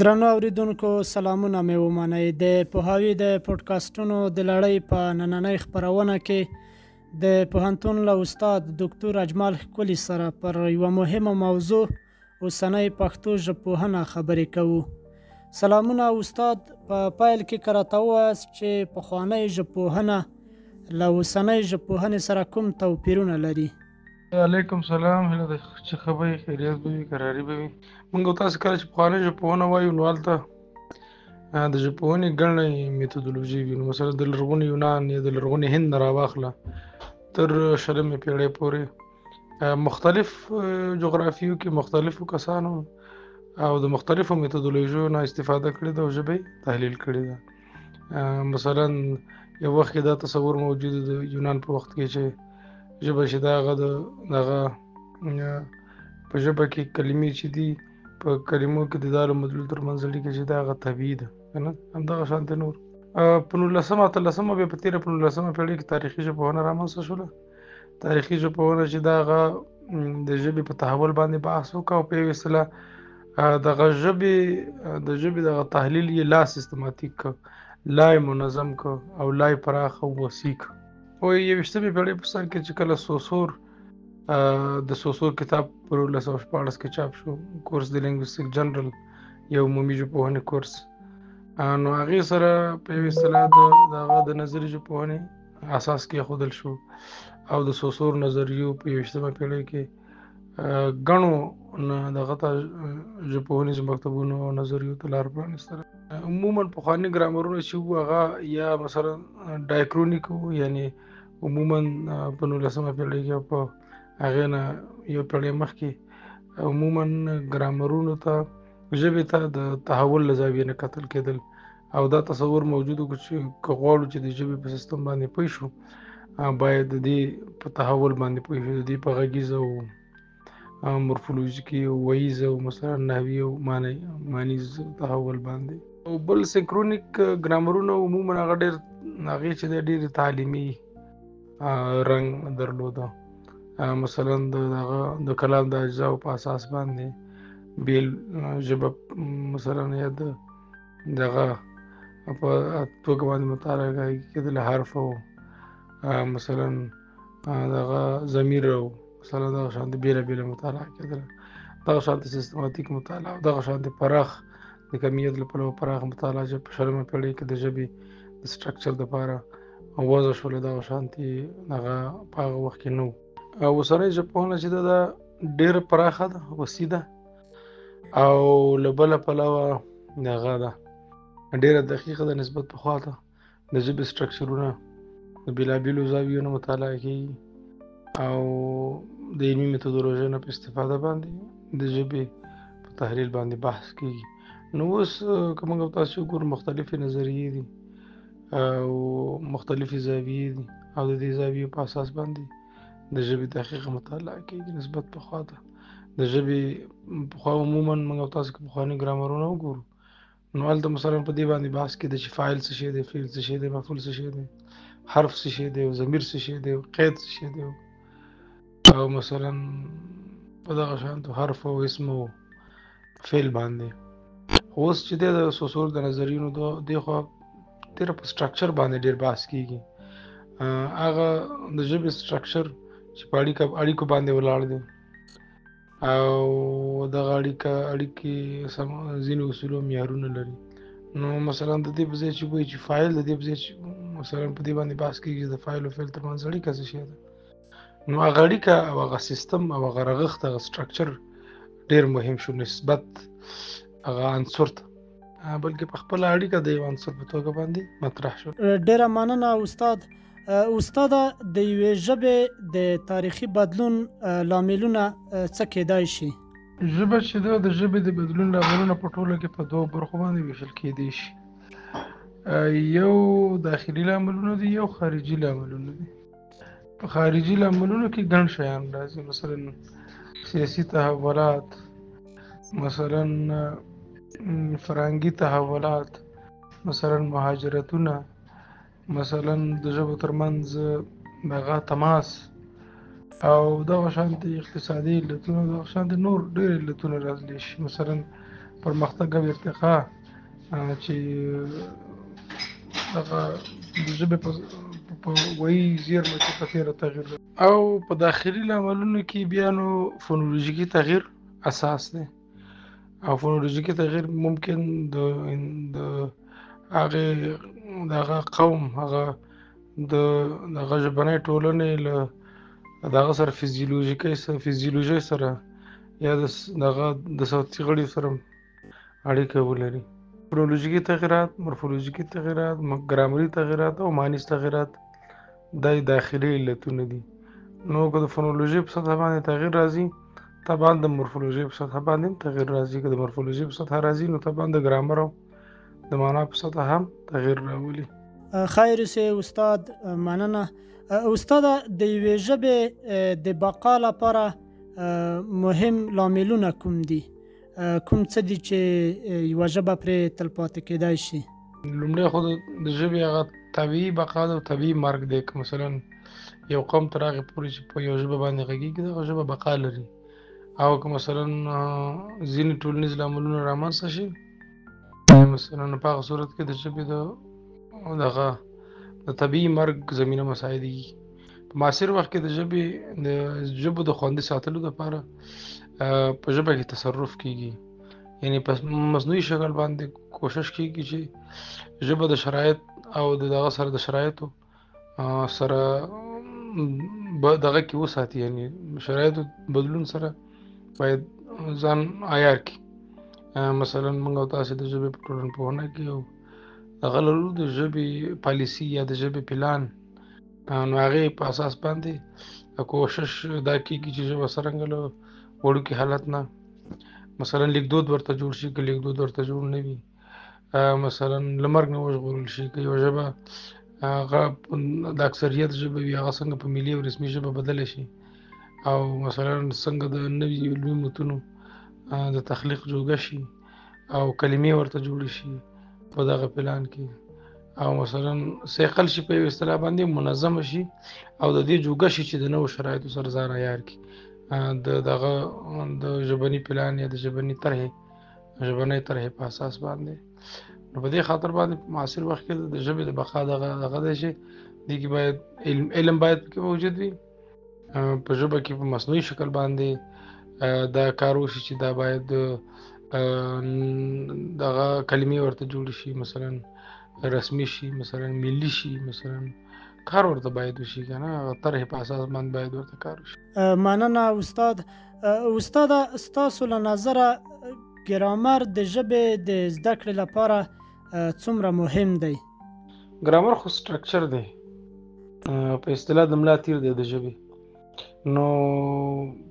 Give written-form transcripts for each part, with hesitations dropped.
درنو اوریدونکو سلامونه مې ومنئ. د پوهاوي د پودکاسټونو د لړۍ په نننۍ خپرونه کې د پوهنتون له استاد ډاکټر اجمل ښکلي سره پر یوه مهمه موضوع اوسنۍ پښتو ژبپوهنه خبرې کوو. سلامونه استاد، په پیل کې که راته ووایاست چې پخوانۍ ژبپوهنه له اوسنۍ ژبپوهنې سره کوم توپیرونه لري؟ علیکم سلام. هیله ده چې ښه به وي، خیریت به وي، قراري به وي. موږ او تاسو کله چې پخوانۍ ژبپوهنه وایو نو هلته د ژبپوهنې ګڼې میتودولوژي وي. نو مثلا د لرغوني یونان یا د لرغوني هند نه راواخله تر 20مې پېړۍ پورې مختلف جغرافیو کې مختلفو کسانو او د مختلفو میتودولوژیو نه استفاده کړې ده او ژبه یې تحلیل کړې ده. مثلا یو وخت کې دا تصور موجود د یونان په وخت کې چې ژبه چې دغه په ژبه کې کلمې چې دي په کلمو کې د دال او مدلول ترمنځ اړیکه چې ده هغه طبیعي ده، که نه همدغه شانتې نور. په 19مه 18مه بیا په تېره په 19مه پېړۍ کې تاریخي ژبپوهنه رامنځته شوله. تاریخي ژبپوهنه چې دا هغه د ژبې په تحول باندې بحث وکړه او په یوه اصطلاح دغه د ژبې دغه تحلیل یې لا سیستماتیک کړ، لا یې منظم کړ او لا یې پراخ او وسیع کړ. او 21مې پېړۍ په سر کې چې کله سوسور د سوسور کتاب په 1914 کې چاپ شو، کورس د لینګویستیک جنرال، یو عمومي ژبپوهنې کورس، نو هغې سره په یوه اصطلاح د هغه د نظري ژبپوهنې اساس کېښودل شو او د سوسور نظریو په 21مه پېړۍ کې ګڼو دغه ته ژبپوهنیزو مکتبونو او نظریو ته لار پرانېستله. عموما پخواني ګرامرونه چې وو هغه یا مثلا ډایکرونیک وو، یعنې عموما په 19مه پېړۍ کې او په هغې نه یو پېړۍ مخکې عموما ګرامرونو ته ژبې ته د تحول له زاویې نه کتل کېدل او دا تصور موجود و چې که غواړو چې د ژبې په سیستم باندې پوه شو باید د دې په تحول باندې پوه شو، د دې په غږیزه او مورفولوژیکي او وییزه او مثلا نحوي او مانیز تحول باندې. او بل سینکرونیک ګرامرونه عموما هغه هغې چې دی ډېرې تعلیمي رنګ درلوده. مثلا د کلام د اجزاو په اساس باندې بیل ژبه مثلا یا دغه په توګه باندې مطالعه کېدله، حرف او مثلا دغه ضمیر او مثلا دغه شانتې بېله بېله مطالعه کېدله، دغه شانتې سیستماتیک مطالعه او دغه شانتې پراخ د کمیت له پلوه پراخ مطالعه چې په 20مه پېړۍ کې د ژبې د سټرکچر دپاره وضع شوله، دغه شانتې هغه په هغه وخت کې نه و. اوسنۍ ژبپوهنه چې ده دا ډېره پراخه ده، وسیع ده او له بله پلوه هغه ده ډېره دقیقه ده نسبت پخوا ته. د ژبې سټرکچرونه د بېلابېلو زاویو نه مطالعه کېږي او د علمي میتودولوژۍ نه په استفاده باندې د ژبې په تحلیل باندې بحث کېږي. نو اوس که موږ او تاسو وګورو مختلفې نظریې دي او مختلفې زاویې دي او د دې زاویو په اساس باندې د ژبې دقیقه مطالعه کېږي نسبت پخوا ته. د ژبې پخوا عموما موږ او تاسو که پخواني ګرامرونه وګورو نو هلته مثلا په دې باندې بحث کېده چې فاعل څه شی دی، فعل څه شی دی، مفعول څه شی دی، حرف څه شی دی، ضمیر څه شی دی، قید څه شی دی، او مثلا په دغه شانتو حرف او اسم او فعل باندې. اوس چې دی د سوسور د نظریونو دې خوا ډېره په سټرکچر باندې ډېر بحث کېږي. هغه د ژبې سټرکچر چې په اړیکو باندې ولاړ دی او دغه اړیکې ځینې اصول او معیارونه لري. نو مثلا د دې په ځای چې وایي چې فاعل، د دې په ځای چې مثلا په دې باندې بحث کېږي چې د فاعل او فعل ترمنځ اړیکه څه شی ده. نو هغه اړیکه او هغه سیستم او هغه رغښت هغه سټرکچر ډېر مهم شو نسبت هغه عنصر ته، بلکې په خپله اړیکه د یو عنصر په توګه باندې مطرح شو. ډېره مننه استاد. استاده، د یوې ژبې د تاریخي بدلون لاملونه څه کېدای شي؟ ژبه چې ده د ژبې د بدلون لاملونه په ټوله کې په دوو برخو باندې ویشل کېدای شي. یو داخلي لاملونه دي، یو خارجي لاملونه دي. په خارجي لاملونو کې ګڼ شیان راځي، مثلا سیاسي تحولات، مثلا فرهنګي تحولات، مثلا مهاجرتونه، مثلا د ژبو ترمنځ دغه تماس او دغه شانتې اقتصادي علتونه، دغه شانتې نور ډېر علتونه راتلی شي. مثلا پرمختګ او ارتقا چې دغه د ژبې په وایي زیرمه کې په تېره تغیر او په داخلي لاملونو کې بیا نو فونولوژیکي تغیر اساس دی او فونولوژیکي تغیر ممکن د هغه قوم هغه د دغه ژبنۍ ټولنې له دغه سره فزیولوژي سره یا دغه د صوتي غړي سره اړیکه ولري. فونولوژیکي تغیرات، مورفولوژیکي تغیرات، ګرامري تغیرات او مانیز تغیرات د داخلي علتونه دي. نو که د فونولوژي په سطحه باندې تغیر راځي طبعا د مورفولوژي په سطحه باندې تغیر راځي. که د مورفولوژي په سطحه راځي نو طبعا د ګرامر او د معنا په سطحه هم تغیر راولي. خیر سي استاد، مننه. استاد د یوې ژبې د بقا لپاره مهم لاملونه کوم دي؟ کوم څه دي چې یوه ژبه پرې تلپاتې کیدای شي؟ لومړی خو د ژبې هغه طبیعي بقا ده او طبیعي مرګ دی. که مثلا یو قوم تر هغې پورې چې په یو ژبه باندې غږېږي دغه ژبه بقا لري. او که مثلا ځینې ټولنیز لاملونه رامنځته شي مثلا په هغه صورت کې د ژبې د طبیعي مرګ زمینه مساعدېږي. په معاصر وخت کې د ژبو د خوندي ساتلو لپاره په ژبه کې تصرف کیږي، یعنی په مصنوعي شکل باندې کوشش کیږي چې ژبه د شرایط او دغه سره د شرایطو سره دغه کې وساتي، یعنی شرایطو بدلون سره باید ځان عیار کړي. مثلا موږ او تاسو د ژبې په ټولنپوهنه کې یو دغه لرو د ژبې پالیسي یا د ژبې پلان، نو هغې په اساس باندې کوشش دا کیږي چې ژبه څرنګه له وړوکي حالت نه مثلا لیکدود ورته جوړ شي. که لیکدود ورته جوړ نه وي مثلا له مرګ نه وژغورل شي. که یوه ژبه هغه د اکثریت ژبه وي هغه څنګه په ملي او رسمي ژبه بدله شي، او مثلا څنګه د نوي علمي متونو د تخلیق جوګه شي او کلمې ورته جوړې شي په دغه پلان کې، او مثلا سیقل شي په یو اصطلاح باندې منظمه شي او د دې جوګه شي چې د نوو شرایطو سره ځان عیار کړي د ژبني پلان یا د ژبني طرحې په اساس باندې. نو په دې خاطر باندې په معاصر وخت کې د ژبې د بقا دغه دی چې دې کې باید علم باید پکې موجود وي. په ژبه کې په مصنوعي شکل باندې دا کار وشي چې دا باید دغه کلمې ورته جوړ شي، مثلا رسمي شي، مثلا ملي شي، مثلا کار ورته باید وشي، که نه طرحې په اساس باندې باید ورته کار وشي. مننه استاد. استاده، ستاسو له نظره ګرامر د ژبې د زده کړې لپاره څومره مهم دی؟ ګرامر خو سټرکچر دی، په اصطلاح د ملا تیر دی د ژبې. نو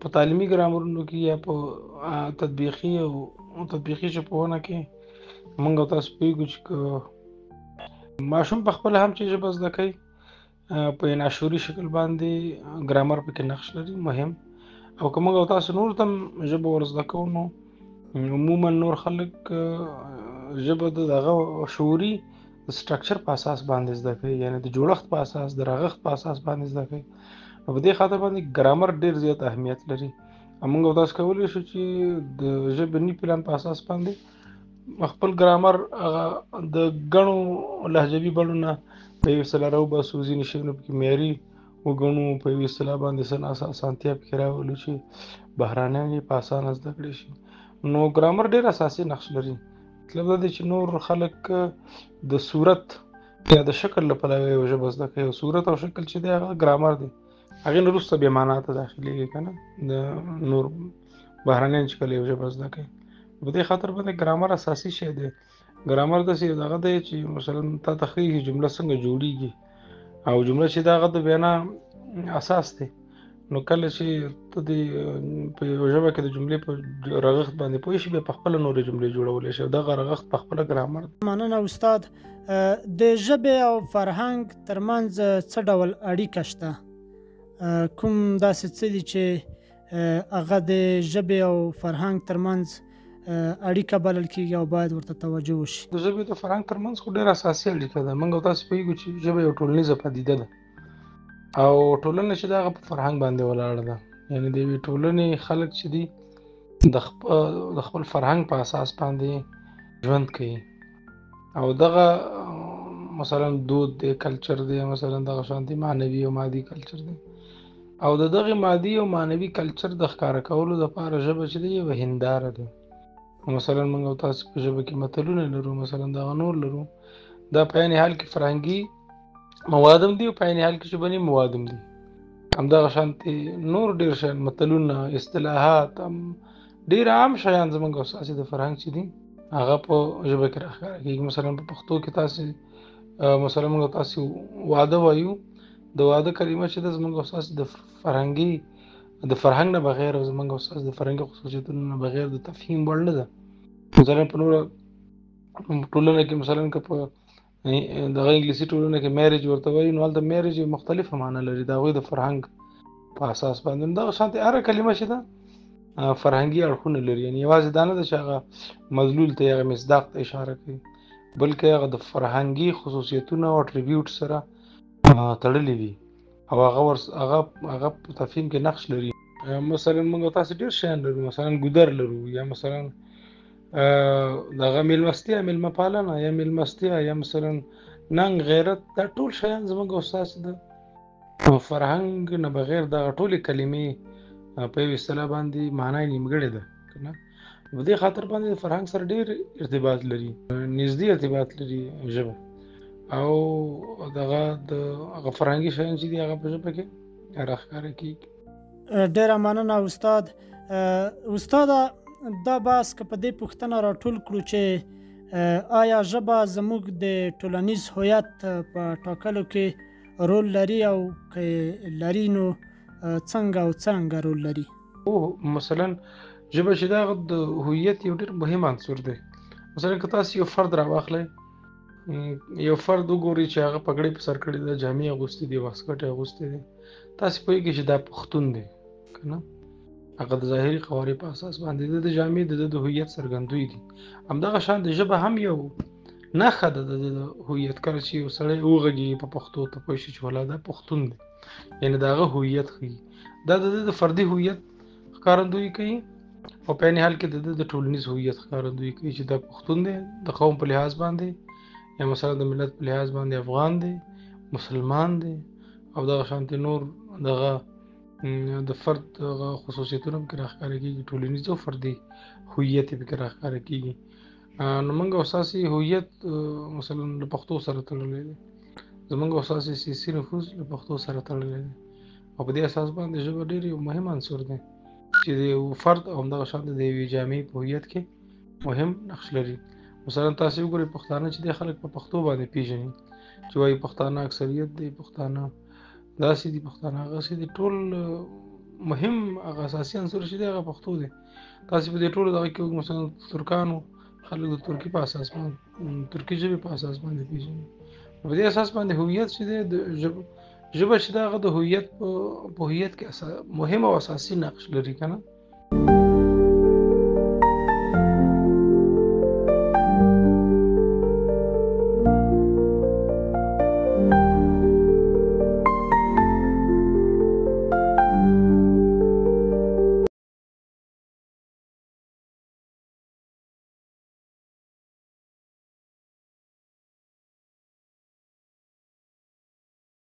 په تعلیمي ګرامرونو کې یا په تطبیقي ژبپوهنه کې موږ او تاسو پوهېږو چې ماشوم په خپله هم چې ژبه زده کوي په انعاشوري شکل باندې ګرامر پکې نقش لري مهم. او که موږ او تاسو نور ته هم ژبه ور زده کوو نو عموما نور خلک ژبه د دغه شعوري د سټرکچر په اساس باندې زده کوي، یعنی د جوړښت په اساس د رغښت په اساس باندې زده کوي. نو په دې خاطر باندې ګرامر ډېر زیات اهمیت لري. موږ او تاسو کولی شو چې د ژبني پلان په اساس باندې خپل ګرامر د ګڼو لهجوي بڼو نه په یو اصطلاح راوباسو، ځینې شیونه پکې معیاري وګڼو، په یو اصطلاح باندې اسانتیا پکې راولو چې بهرانیان یې په اسانه زده کړی شي. نو ګرامر ډېر اساسي نقش لري. مطلب دا دی چې نور خلک د صورت یا د شکل له پلوه یو ژبه زده کوي، صورت او شکل چې دی هغه ګرامر دی، هغې نه وروسته بیا معنا ته داخلېږي که نه د نور بهرنیان چې کله یو ژبه زده کوي. په دې خاطر باندې ګرامر اساسي شی دی. ګرامر داسې دغه دی چې مثلا تا ته ښیي جمله څنګه جوړیږي، او جمله چې د هغه د بیانا اساس دی. نو کله چې ته په یو ژبه کې د جملې په رغښت باندې پوه شي بیا په خپله نورې جملې جوړولی شي، دغه رغښت په خپله ګرامر. مننه استاد. د ژبې او فرهنګ ترمنځ څه ډول اړیکه شته؟ کوم داسې څه دي چې هغه د ژبې او فرهنګ ترمنځ اړیکه بلل کېږي او باید ورته توجه وشي؟ د ژبې د فرهنګ ترمنځ خو ډېره اساسي اړیکه ده. موږ او تاسو پوهېږو چې ژبه یو ټولنیزه پدیده ده او ټولنه چې د هغه په فرهنګ باندې ولاړه ده. یعنې د یوې ټولنې خلک چې دي د خپل فرهنګ په اساس باندې ژوند کوي او دغه مثلا دود دی کلچر دی مثلا دغه شانتي معنوي او مادي کلچر دی او دغه مادي او معنوي کلچر د ښکارا کولو لپاره ژبه چې دی یو هنداره ده مثلا موږ او تاسو په ژبه کې متلونه لرو مثلا دغه نور لرو دا په عین حال کې فرهنګي موادم دي او په عین حال کې ژبني موادم دي همدغه شانتي نور ډیر شیان متلونه اصطلاحات ډیر عام شیان زموږ اساسي د فرهنګ چې دي هغه په ژبه کې راښکاره کېږي مثلا په پښتو کې تاسو مثلا موږ تاسو واده وایو د واده کلمه چې د زموږ اساس د فرهنګ نه بغیر او زموږ اساس د فرهنګي خصوصیتونو نه بغیر د تفهیم وړ نه ده مثلا په نور ټولنه کې مثلا که په دغه انګلیسي ټولنه کې میریج ورته وایي نو هلته میریج مختلفه معنی لري د هغوی د فرهنګ په اساس باندې دغه شانتې هره کلمه چې ده فرهنګي اړخونه لري یعنی یوازې دا نه ده چې هغه مدلول ته هغه مصداق ته اشاره کوي بلکې هغه د فرهنګي خصوصیتونو او اټریبیوټ سره تړلې وي او هغه په تفهیم کې نقش لري مثلا موږ تاسو ډیر شیان لرو مثلا ګودر لرو یا مثلا دغه میلمستیا میلمه پالنه یا میلمستیا یا مثلا ننګ غیرت دا ټول شیان زموږ اساس د فرهنګ نه بغیر دغه ټولې کلمې په یو اصطلاح باندې معنی نیمګړې ده کنه په دې خاطر باندې فرهنګ سره ډیر ارتباط لري نږدې ارتباط لري ژبه او دغه د هغه فرهنګي شیان چې دي هغه په ژبه کې راښکاره کېږي ډیره مننه استاد دا بحث که په دې پوښتنه راټول کړو چې آیا ژبه زموږ د ټولنیز هویت په ټاکلو کې رول لري او که لري نو څنګه رول لري او مثلا ژبه چې دا د هویت یو ډېر مهم عنصر دی مثلا که تاسو یو فرد راواخلئ یو فرد وګورئ چې هغه پګړۍ په سر کړې ده جامې اغوستې دي واسکټ یې اغوستی دی تاسې پوهېږئ چې دا پښتون دی که نه هغه د ظاهري قوارې په اساس باندې د جامې د هویت څرګندوی دي همدغه شان د ژبه هم یو نښه ده د هویت کله چې یو سړی وغږېږي په پښتو ته پوه شي چې والله دا پښتون دی یعنې د هغه هویت ښیي دا د فردي هویت ښکارندویي کوي او په عین حال کې د ټولنیز هویت ښکارندویي کوي چې دا پښتون دی د قوم په لحاظ باندې یا مثلا د ملت په لحاظ باندې افغان دی مسلمان دی او دغه شانتې نور دغه د فرد خصوصیتونه پکې راښکاره کېږي ټولنیز او فردي هویت یې پکې راښکاره کېږي نو موږ اساسي هویت مثلا له پښتو سره تړلی دی زموږ اساسي سیاسي نفوذ له پښتو سره تړلی دی او په دې اساس باندې ژبه ډېر یو مهم عنصر دی چې د یو فرد او همدغه شانتې د یوې جامعې په هویت کې مهم نقش لري مثلا تاسو وګورئ پښتانه چې دی خلک په پښتو باندې پیژني چې وایي پښتانه اکثریت دی پښتانه داسې دي پښتانه هغسې دي ټول مهم هغه اساسي عنصر چې دی هغه پښتو دی تاسې په دې ټولو دغه کې مثلا ترکانو خلک د ترکي په اساس باندې ترکي ژبې په اساس باندې پیژني په دې اساس باندې هویت چې دی د ژبه چې دی هغه د هویت په هویت کې مهم او اساسي نقش لري که نه